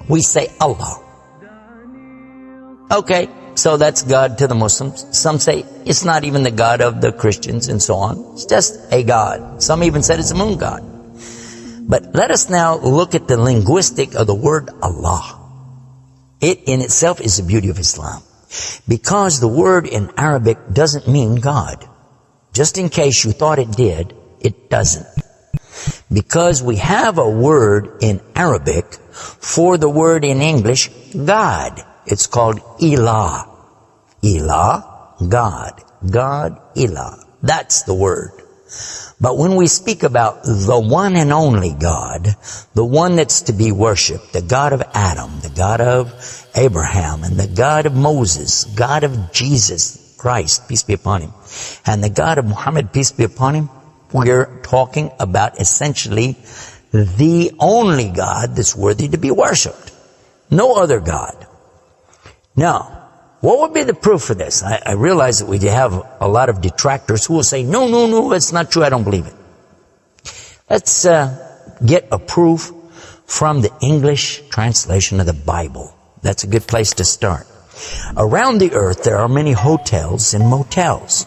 We say Allah. Okay, so that's God to the Muslims. Some say it's not even the God of the Christians and so on. It's just a God. Some even said it's a moon god. But let us now look at the linguistic of the word Allah. It in itself is the beauty of Islam. Because the word in Arabic doesn't mean God. Just in case you thought it did, it doesn't. Because we have a word in Arabic for the word in English, God. It's called Ilah. Ilah, God. God, Ilah. That's the word. But when we speak about the one and only God, the one that's to be worshipped, the God of Adam, the God of Abraham, and the God of Moses, God of Jesus Christ, peace be upon him, and the God of Muhammad, peace be upon him, we're talking about essentially the only God that's worthy to be worshipped. No other God. Now, what would be the proof for this? I realize that we have a lot of detractors who will say, no, it's not true, I don't believe it. Let's get a proof from the English translation of the Bible. That's a good place to start. Around the earth, there are many hotels and motels.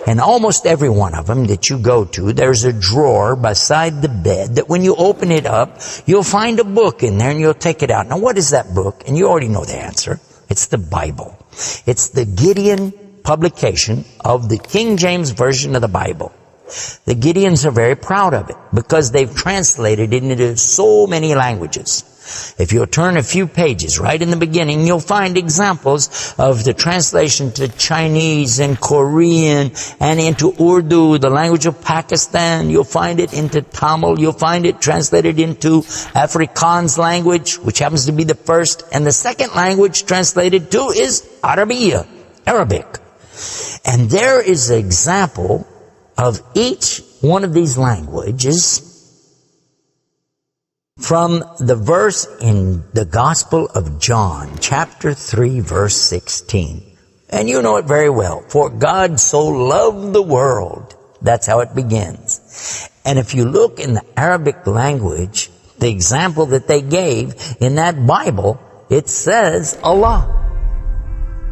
And almost every one of them that you go to, there's a drawer beside the bed that when you open it up, you'll find a book in there and you'll take it out. Now, what is that book? And you already know the answer. It's the Bible. It's the Gideon publication of the King James Version of the Bible. The Gideons are very proud of it because they've translated it into so many languages. If you'll turn a few pages right in the beginning, you'll find examples of the translation to Chinese and Korean and into Urdu, the language of Pakistan. You'll find it into Tamil. You'll find it translated into Afrikaans language, which happens to be the first. And the second language translated to is Arabiya, Arabic. And there is an example of each one of these languages from the verse in the Gospel of John, chapter 3, verse 16. And you know it very well. For God so loved the world. That's how it begins. And if you look in the Arabic language, the example that they gave in that Bible, it says Allah.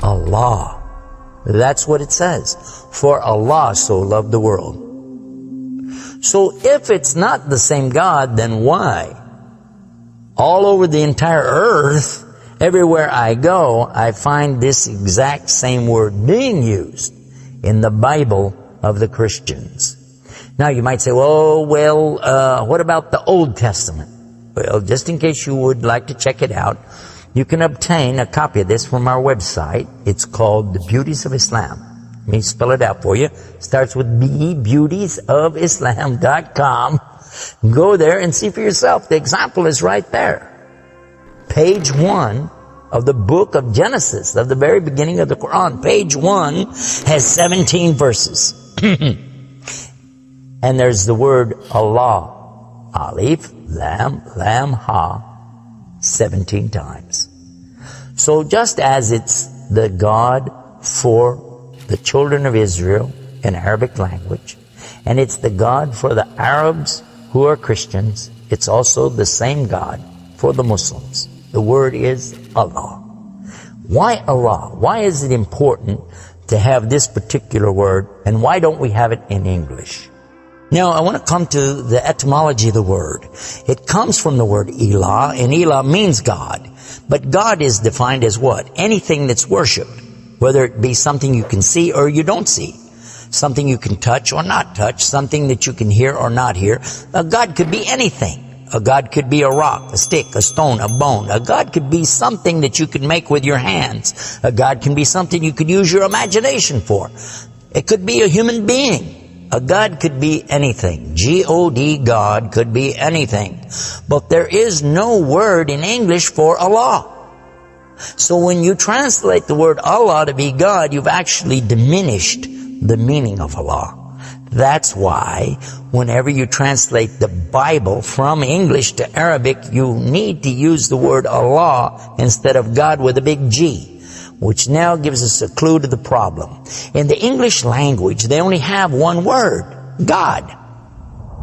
Allah. That's what it says. For Allah so loved the world. So if it's not the same God, then why? All over the entire earth, everywhere I go, I find this exact same word being used in the Bible of the Christians. Now you might say, what about the Old Testament? Well, just in case you would like to check it out, you can obtain a copy of this from our website. It's called The Beauties of Islam. Let me spell it out for you. It starts with B, beautiesofislam.com. Go there and see for yourself. The example is right there. Page 1 of the book of Genesis, of the very beginning of the Quran. Page 1 has 17 verses. And there's the word Allah. Alif, Lam, Lam, Ha. 17 times. So just as it's the God for the children of Israel in Arabic language, and it's the God for the Arabs who are Christians, it's also the same God for the Muslims. The word is Allah. Why Allah? Why is it important to have this particular word, and why don't we have it in English? Now, I want to come to the etymology of the word. It comes from the word Ilah, and Ilah means God. But God is defined as what? Anything that's worshipped, whether it be something you can see or you don't see, something you can touch or not touch, something that you can hear or not hear. A God could be anything. A God could be a rock, a stick, a stone, a bone. A God could be something that you could make with your hands. A God can be something you could use your imagination for. It could be a human being. A God could be anything. G-O-D, God, could be anything. But there is no word in English for Allah. So when you translate the word Allah to be God, you've actually diminished the meaning of Allah. That's why whenever you translate the Bible from English to Arabic, you need to use the word Allah instead of God with a big G, which now gives us a clue to the problem. In the English language, they only have one word, God.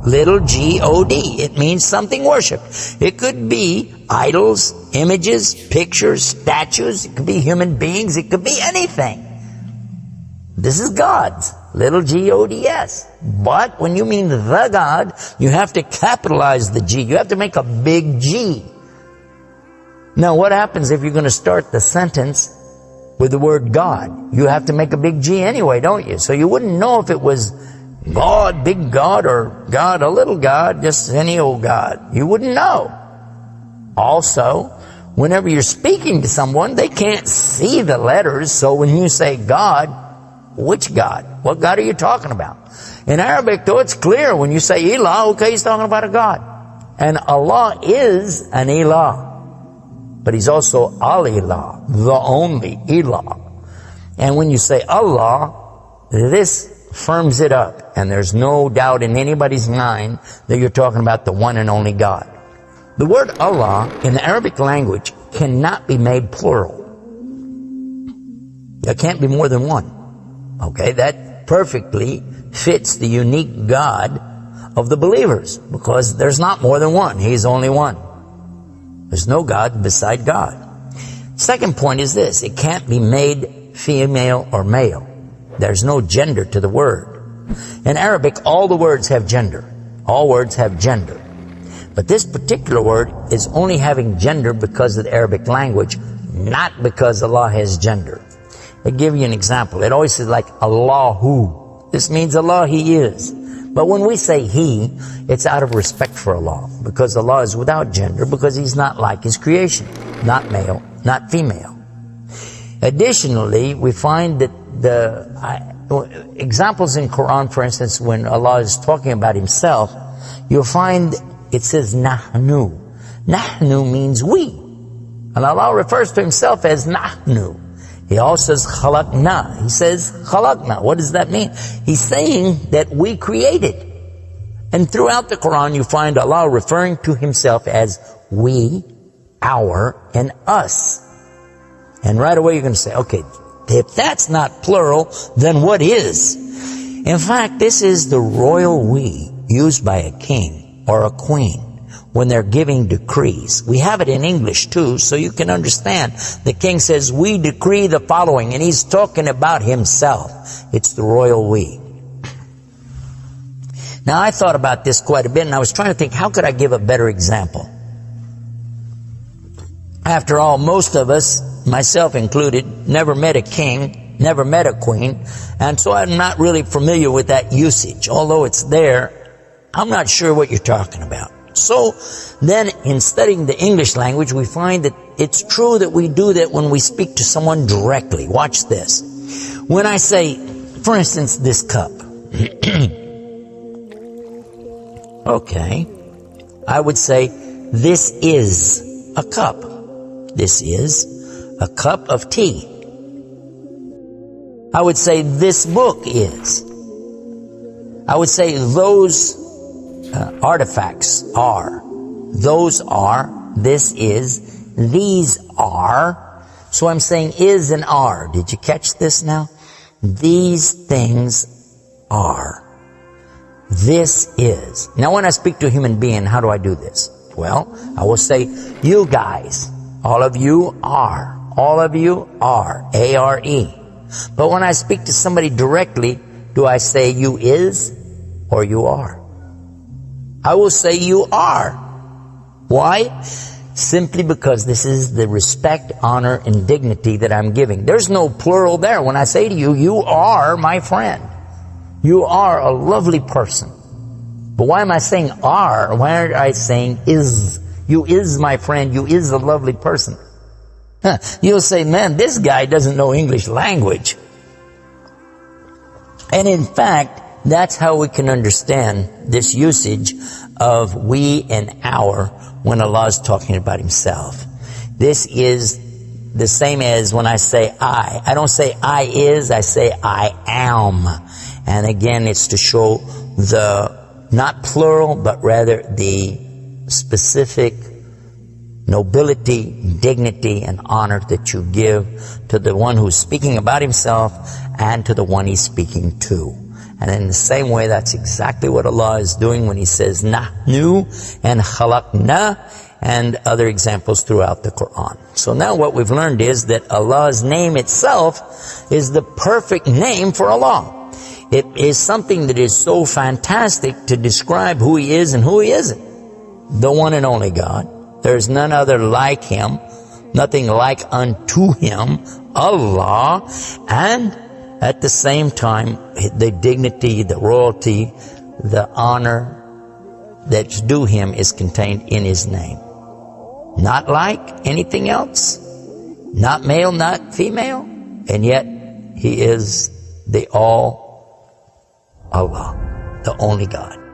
Little G-O-D. It means something worshipped. It could be idols, images, pictures, statues. It could be human beings. It could be anything. This is God's. Little G-O-D-S. But when you mean the God, you have to capitalize the G. You have to make a big G. Now, what happens if you're going to start the sentence with the word God? You have to make a big G anyway, don't you? So you wouldn't know if it was God, big God, or God, a little God, just any old God. You wouldn't know. Also, whenever you're speaking to someone, they can't see the letters. So when you say God, which God? What God are you talking about? In Arabic, though, it's clear. When you say Ilah, okay, he's talking about a God. And Allah is an Ilah. But he's also Al-Ilah, the only Ilah. And when you say Allah, this firms it up. And there's no doubt in anybody's mind that you're talking about the one and only God. The word Allah in the Arabic language cannot be made plural. There can't be more than one. Okay, that perfectly fits the unique God of the believers, because there's not more than one. He's only one. There's no God beside God. Second point is this: it can't be made female or male. There's no gender to the word. In Arabic, all the words have gender. All words have gender. But this particular word is only having gender because of the Arabic language, not because Allah has gender. I'll give you an example. It always says like Allahu. This means Allah, He is. But when we say He, it's out of respect for Allah, because Allah is without gender, because He's not like His creation. Not male, not female. Additionally, we find that the examples in Quran, for instance, when Allah is talking about Himself, you'll find it says Nahnu. Nahnu means we. And Allah refers to Himself as Nahnu. He also says khalaqna. He says khalaqna. What does that mean? He's saying that we created. And throughout the Quran you find Allah referring to Himself as we, our, and us. And right away you're going to say, okay, if that's not plural, then what is? In fact, this is the royal we used by a king or a queen when they're giving decrees. We have it in English too, so you can understand. The king says, we decree the following, and he's talking about himself. It's the royal we. Now, I thought about this quite a bit, and I was trying to think, how could I give a better example? After all, most of us, myself included, never met a king, never met a queen, and so I'm not really familiar with that usage. Although it's there, I'm not sure what you're talking about. So then in studying the English language, we find that it's true that we do that when we speak to someone directly. Watch this. When I say, for instance, this cup. Okay. I would say, this is a cup. This is a cup of tea. I would say, this book is. I would say, those artifacts are. Those are. This is. These are. So I'm saying is and are. Did you catch this now? These things are. This is. Now when I speak to a human being, how do I do this? Well, I will say, you guys. All of you are. All of you are. A-R-E. But when I speak to somebody directly, do I say you is or you are? I will say you are. Why? Simply because this is the respect, honor, and dignity that I'm giving. There's no plural there. When I say to you, you are my friend. You are a lovely person. But why am I saying are? Why aren't I saying is? You is my friend. You is a lovely person. You'll say, man, this guy doesn't know English language. And in fact, that's how we can understand this usage of we and our when Allah is talking about Himself. This is the same as when I say I. I don't say I is, I say I am. And again, it's to show the, not plural, but rather the specific nobility, dignity, and honor that you give to the one who's speaking about himself and to the one he's speaking to. And in the same way, that's exactly what Allah is doing when He says Nahnu and Khalaqna. and other examples throughout the Quran. So now what we've learned is that Allah's name itself is the perfect name for Allah. It is something that is so fantastic to describe who He is and who He isn't. The one and only God. There is none other like Him, nothing like unto Him, Allah, and at the same time, the dignity, the royalty, the honor that's due Him is contained in His name. Not like anything else, not male, not female, and yet He is the all Allah, the only God.